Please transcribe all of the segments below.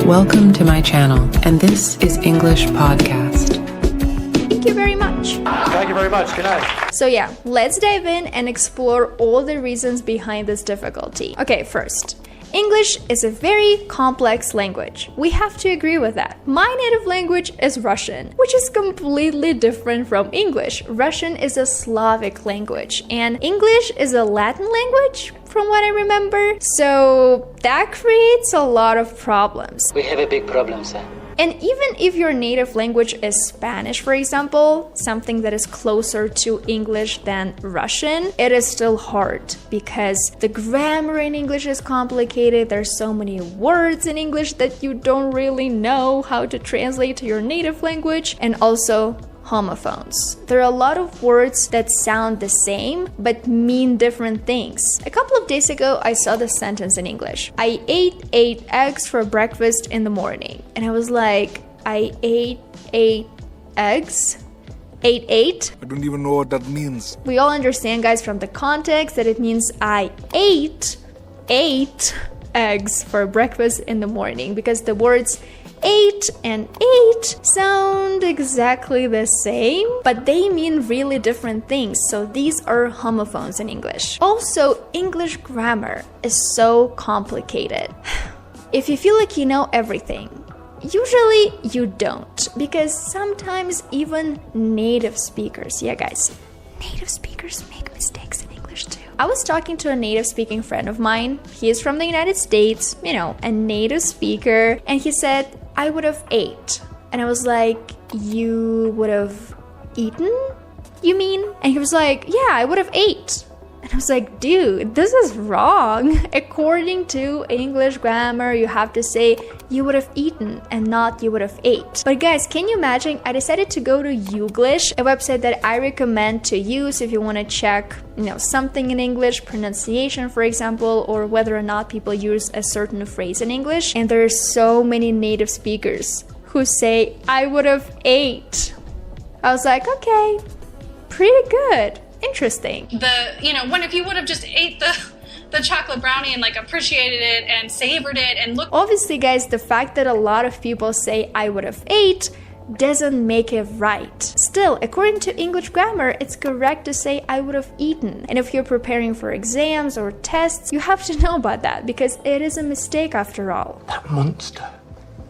Welcome to my channel, and this is English Podcast. Thank you very much. Thank you very much. Good night. So yeah, let's dive in and explore all the reasons behind this difficulty. Okay, first. English is a very complex language. We have to agree with that. My native language is Russian, which is completely different from English. Russian is a Slavic language, and English is a Latin language, from what I remember. So that creates a lot of problems. We have a big problem, sir. And even if your native language is Spanish, for example, something that is closer to English than Russian, it is still hard because the grammar in English is complicated. There's so many words in English that you don't really know how to translate to your native language, and also homophones. There are a lot of words that sound the same but mean different things. A couple of days ago, I saw this sentence in English. I ate 8 eggs for breakfast in the morning. And I was like, I ate 8 eggs? 8? I don't even know what that means. We all understand, guys, from the context that it means I ate 8 eggs for breakfast in the morning, because the words 8 and 8 sound exactly the same, but they mean really different things. So these are homophones in English. Also, English grammar is so complicated. If you feel like you know everything, usually you don't, because sometimes even native speakers, yeah guys, native speakers make mistakes in English too. I was talking to a native speaking friend of mine. He is from the United States, you know, a native speaker, and he said, I would have ate. And I was like, you would have eaten? You mean? And he was like, yeah, I would have ate. And I was like, dude, this is wrong. According to English grammar, you have to say you would have eaten and not you would have ate. But guys, can you imagine? I decided to go to Youglish, a website that I recommend to use if you want to check, something in English, pronunciation, for example, or whether or not people use a certain phrase in English. And there are so many native speakers who say, I would have ate. I was like, okay, pretty good. Interesting. When if you would have just ate the chocolate brownie and appreciated it and savored it and looked. Obviously, guys, the fact that a lot of people say I would have ate doesn't make it right. Still, according to English grammar, it's correct to say I would have eaten. And if you're preparing for exams or tests, you have to know about that because it is a mistake after all. That monster.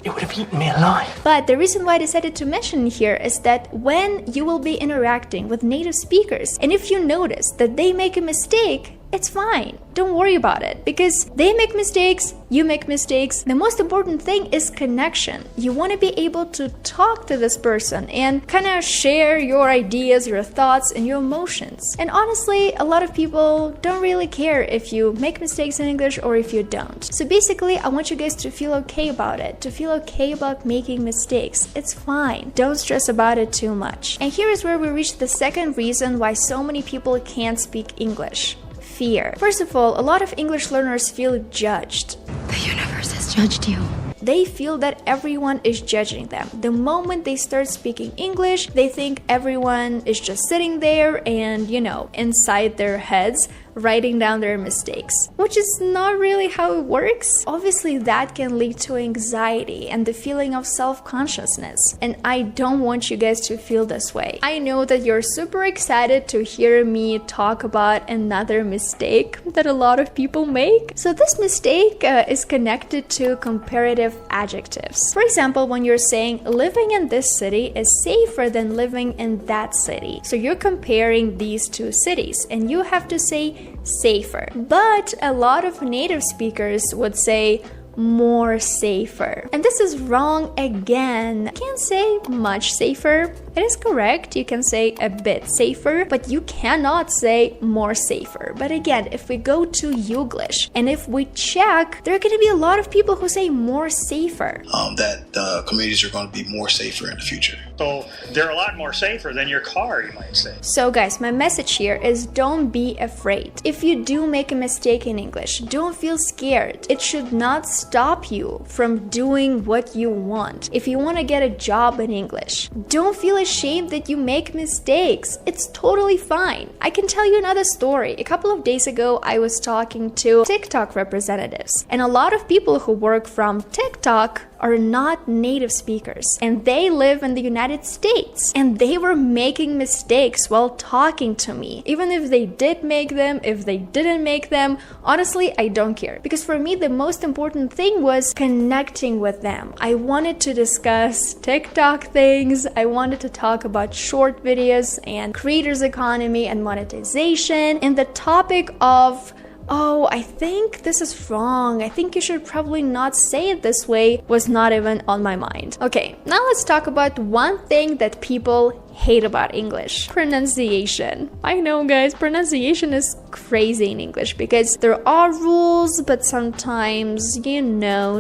It would have eaten me alive. But the reason why I decided to mention here is that when you will be interacting with native speakers, and if you notice that they make a mistake, it's fine. Don't worry about it because they make mistakes, you make mistakes. The most important thing is connection. You want to be able to talk to this person and kind of share your ideas, your thoughts, and your emotions. And honestly, a lot of people don't really care if you make mistakes in English or if you don't. So basically, I want you guys to feel okay about it, to feel okay about making mistakes. It's fine. Don't stress about it too much. And here is where we reach the second reason why so many people can't speak English. Fear. First of all, a lot of English learners feel judged. The universe has judged you. They feel that everyone is judging them. The moment they start speaking English, they think everyone is just sitting there and, inside their heads, writing down their mistakes, which is not really how it works. Obviously, that can lead to anxiety and the feeling of self-consciousness. And I don't want you guys to feel this way. I know that you're super excited to hear me talk about another mistake that a lot of people make. So this mistake is connected to comparative adjectives. For example, when you're saying living in this city is safer than living in that city. So you're comparing these two cities and you have to say safer. But a lot of native speakers would say more safer. And this is wrong again. You can't say much safer. It is correct, you can say a bit safer, but you cannot say more safer. But again, if we go to Youglish and if we check, there are going to be a lot of people who say more safer. That communities are going to be more safer in the future. So they're a lot more safer than your car, you might say. So guys, my message here is don't be afraid. If you do make a mistake in English, don't feel scared. It should not stop you from doing what you want. If you want to get a job in English, don't feel ashamed that you make mistakes. It's totally fine. I can tell you another story. A couple of days ago, I was talking to TikTok representatives, and a lot of people who work from TikTok are not native speakers and they live in the United States and they were making mistakes while talking to me. Even if they did make them, if they didn't make them, honestly, I don't care. Because for me, the most important thing was connecting with them. I wanted to discuss TikTok things. I wanted to talk about short videos and creators economy and monetization, and the topic of, oh, I think this is wrong, I think you should probably not say it this way, was not even on my mind. Okay, now let's talk about one thing that people hate about English: pronunciation. I know, guys, pronunciation is crazy in English because there are rules, but sometimes,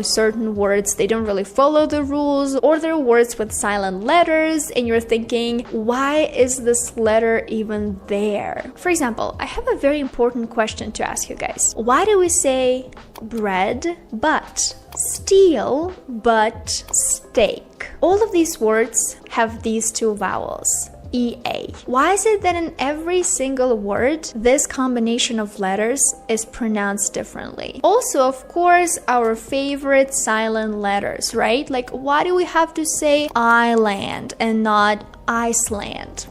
certain words, they don't really follow the rules, or they're words with silent letters and you're thinking, why is this letter even there? For example, I have a very important question to ask you guys. Why do we say bread but steel but steak? All of these words have these two vowels, EA. Why is it that in every single word, this combination of letters is pronounced differently? Also, of course, our favorite silent letters, right? Like, why do we have to say island and not Iceland?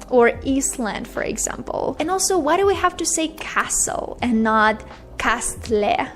Or Eastland, for example. And also, why do we have to say castle and not castle?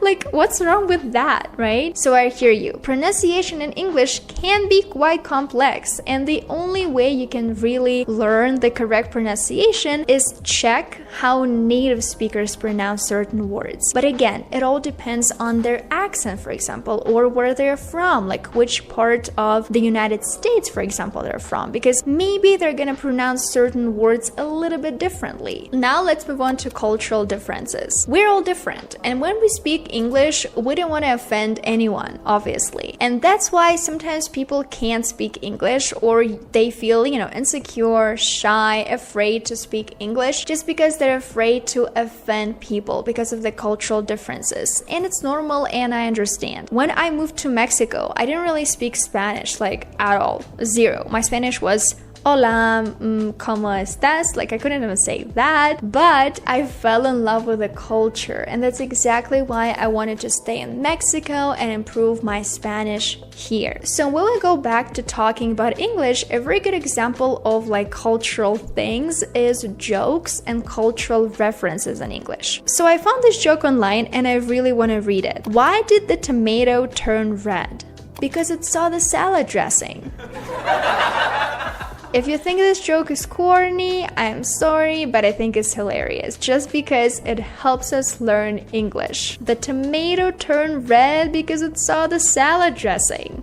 Like, what's wrong with that, right? So I hear you. Pronunciation in English can be quite complex, and the only way you can really learn the correct pronunciation is check how native speakers pronounce certain words. But again, it all depends on their accent, for example, or where they're from, like which part of the United States, for example, they're from, because maybe they're gonna pronounce certain words a little bit differently. Now let's move on to cultural differences. We're all different, and when we speak English, we don't want to offend anyone, obviously. And that's why sometimes people can't speak English, or they feel, insecure, shy, afraid to speak English just because they're afraid to offend people because of the cultural differences. And it's normal, and I understand. When I moved to Mexico, I didn't really speak Spanish, like at all. Zero. My Spanish was hola, ¿cómo estás? Like, I couldn't even say that, but I fell in love with the culture, and that's exactly why I wanted to stay in Mexico and improve my Spanish here. So when we go back to talking about English, a very good example of like cultural things is jokes and cultural references in English. So I found this joke online and I really want to read it. Why did the tomato turn red? Because it saw the salad dressing. If you think this joke is corny, I'm sorry, but I think it's hilarious just because it helps us learn English. The tomato turned red because it saw the salad dressing.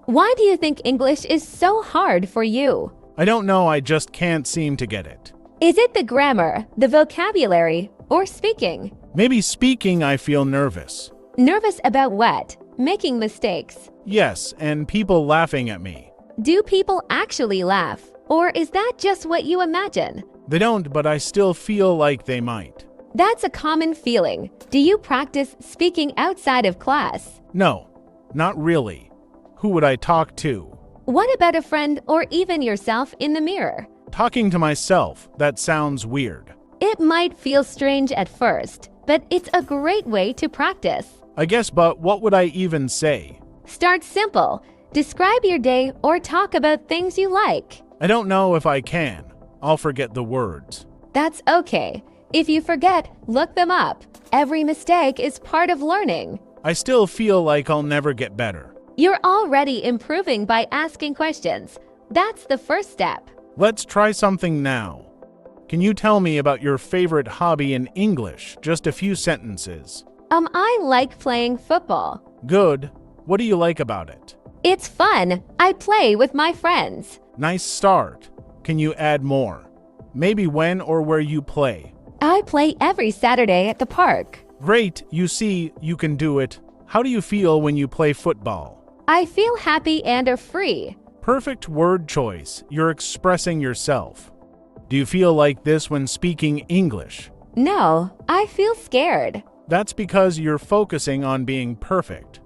Why do you think English is so hard for you? I don't know, I just can't seem to get it. Is it the grammar, the vocabulary, or speaking? Maybe speaking, I feel nervous. Nervous about what? Making mistakes. Yes, and people laughing at me. Do people actually laugh? Or is that just what you imagine? They don't, but I still feel like they might. That's a common feeling. Do you practice speaking outside of class? No, not really. Who would I talk to? What about a friend or even yourself in the mirror? Talking to myself, that sounds weird. It might feel strange at first, but it's a great way to practice. I guess, but what would I even say? Start simple. Describe your day or talk about things you like. I don't know if I can. I'll forget the words. That's okay. If you forget, look them up. Every mistake is part of learning. I still feel like I'll never get better. You're already improving by asking questions. That's the first step. Let's try something now. Can you tell me about your favorite hobby in English? Just a few sentences. I like playing football. Good. What do you like about it? It's fun. I play with my friends. Nice start. Can you add more? Maybe when or where you play. I play every Saturday at the park. Great. You see, you can do it. How do you feel when you play football? I feel happy and free. Perfect word choice. You're expressing yourself. Do you feel like this when speaking English? No, I feel scared. That's because you're focusing on being perfect.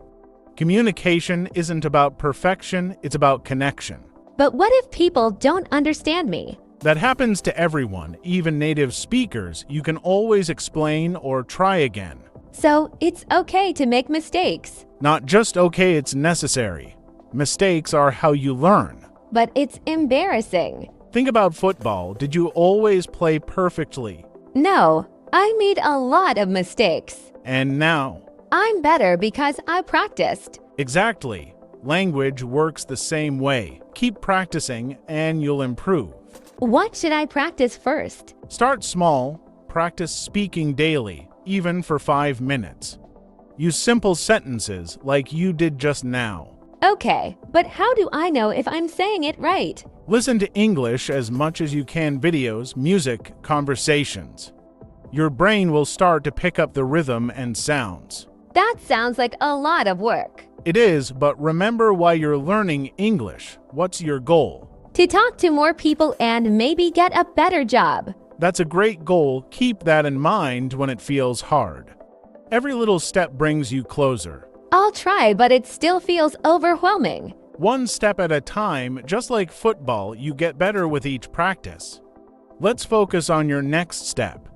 Communication isn't about perfection, it's about connection. But what if people don't understand me? That happens to everyone, even native speakers. You can always explain or try again. So it's okay to make mistakes. Not just okay, it's necessary. Mistakes are how you learn. But it's embarrassing. Think about football. Did you always play perfectly? No, I made a lot of mistakes. And now? I'm better because I practiced. Exactly. Language works the same way. Keep practicing and you'll improve. What should I practice first? Start small. Practice speaking daily, even for 5 minutes. Use simple sentences like you did just now. Okay, but how do I know if I'm saying it right? Listen to English as much as you can, videos, music, conversations. Your brain will start to pick up the rhythm and sounds. That sounds like a lot of work. It is, but remember why you're learning English. What's your goal? To talk to more people and maybe get a better job. That's a great goal. Keep that in mind when it feels hard. Every little step brings you closer. I'll try, but it still feels overwhelming. One step at a time, just like football, you get better with each practice. Let's focus on your next step.